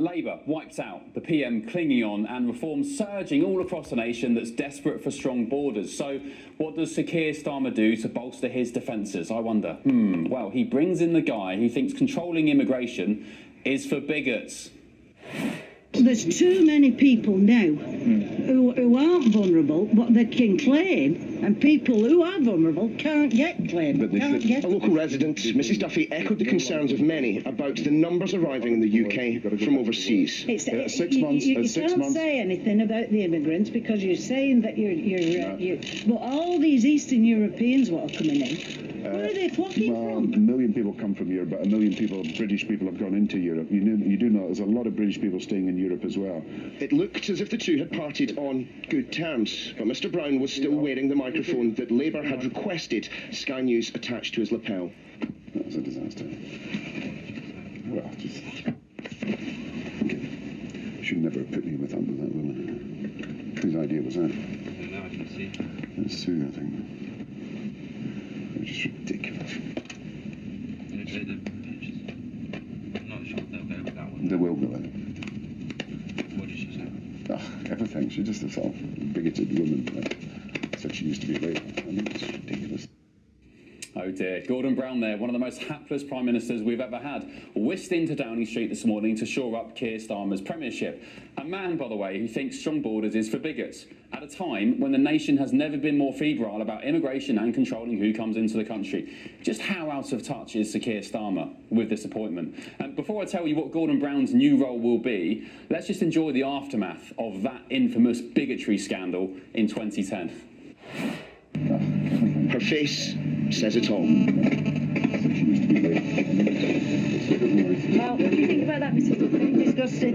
Labour wiped out, the PM clinging on, and reform surging all across a nation that's desperate for strong borders. So what does Sir Keir Starmer do to bolster his defences, I wonder? Well, he brings in the guy who thinks controlling immigration is for bigots. There's too many people now who aren't vulnerable, but they can claim, and people who are vulnerable can't get claim. A local resident, Mrs Duffy, echoed the concerns of many about the numbers arriving in the UK from overseas. You can't say anything about the immigrants because you're saying that but all these Eastern Europeans what are coming in, where are they flocking from? A million people come from Europe, but a million people, British people, have gone into Europe. You do know there's a lot of British people staying in Europe as well. It looked as if the two had parted on good terms, but Mr Brown was still wearing the microphone that Labour had requested Sky News attached to his lapel. That was a disaster. Well, just... Okay. Should never have put me with under that woman. Whose idea was that? Now I can see. That's Sue, I think. It's just ridiculous. I'm not sure if they'll go with that one. They will go with it. What did she say? Everything. She's just a sort of bigoted woman. Said she used to be Labour. I mean, it's ridiculous. Oh dear, Gordon Brown there, one of the most hapless Prime Ministers we've ever had, whisked into Downing Street this morning to shore up Keir Starmer's premiership. A man, by the way, who thinks strong borders is for bigots, at a time when the nation has never been more febrile about immigration and controlling who comes into the country. Just how out of touch is Sir Keir Starmer with this appointment? And before I tell you what Gordon Brown's new role will be, let's just enjoy the aftermath of that infamous bigotry scandal in 2010. Her face says it all. Well, what do you think about that, Mrs. Duffy? Disgusted.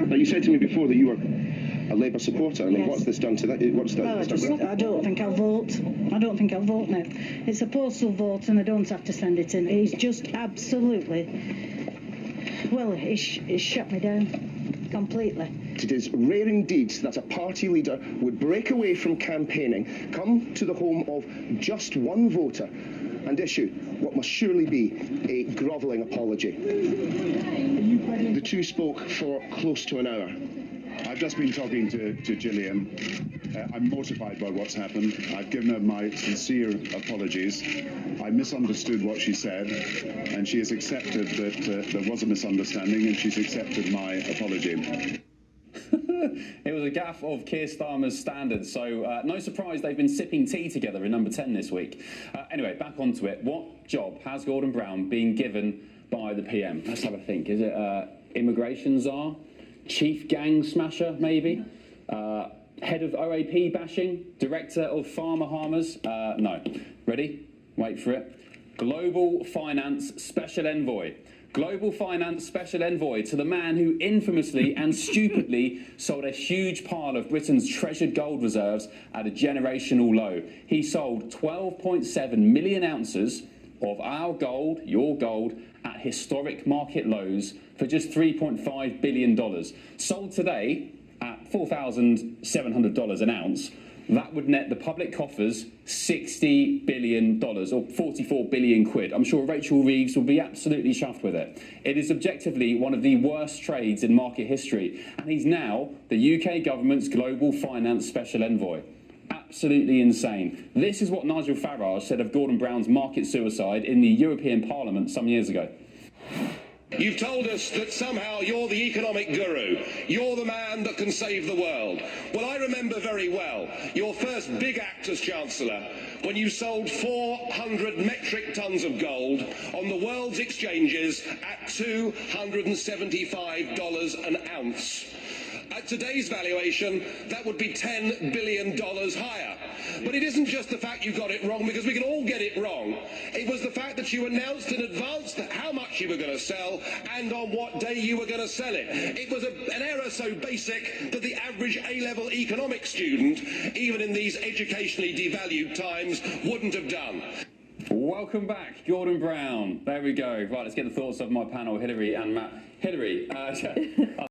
But you said to me before that you were a Labour supporter. I mean, Yes. what's this done to that? What's that? Well, I don't think I'll vote. I don't think I'll vote now. It's a postal vote and I don't have to send it in. He's just absolutely... Well, he's shut me down. Completely. It is rare indeed that a party leader would break away from campaigning, come to the home of just one voter and issue what must surely be a grovelling apology. The two spoke for close to an hour. I've just been talking to Gillian. I'm mortified by what's happened. I've given her my sincere apologies. I misunderstood what she said, and she has accepted that there was a misunderstanding, and she's accepted my apology. It was a gaffe of Keir Starmer's standards, so no surprise they've been sipping tea together in number 10 this week. Anyway, back onto it. What job has Gordon Brown been given by the PM? Let's have a think. Is it immigration czar? Chief gang smasher, maybe? Head of OAP bashing? Director of Farmer Harmers? No. Ready? Wait for it. Global Finance Special Envoy. Global Finance Special Envoy to the man who infamously and stupidly sold a huge pile of Britain's treasured gold reserves at a generational low. He sold 12.7 million ounces of our gold, your gold, at historic market lows for just $3.5 billion. Sold today at $4,700 an ounce. That would net the public coffers $60 billion, or 44 billion quid. I'm sure Rachel Reeves will be absolutely chuffed with it. It is objectively one of the worst trades in market history, and he's now the UK government's global finance special envoy. Absolutely insane. This is what Nigel Farage said of Gordon Brown's market suicide in the European Parliament some years ago. You've told us that somehow you're the economic guru. You're the man that can save the world. Well, I remember very well your first big act as Chancellor when you sold 400 metric tons of gold on the world's exchanges at $275 an ounce. At today's valuation, that would be $10 billion higher. But it isn't just the fact you got it wrong, because we can all get it wrong. It was the fact that you announced in advance how much you were going to sell and on what day you were going to sell it. It was an error so basic that the average A-level economics student, even in these educationally devalued times, wouldn't have done. Welcome back, Gordon Brown. There we go. Right, let's get the thoughts of my panel, Hilary and Matt. Hilary,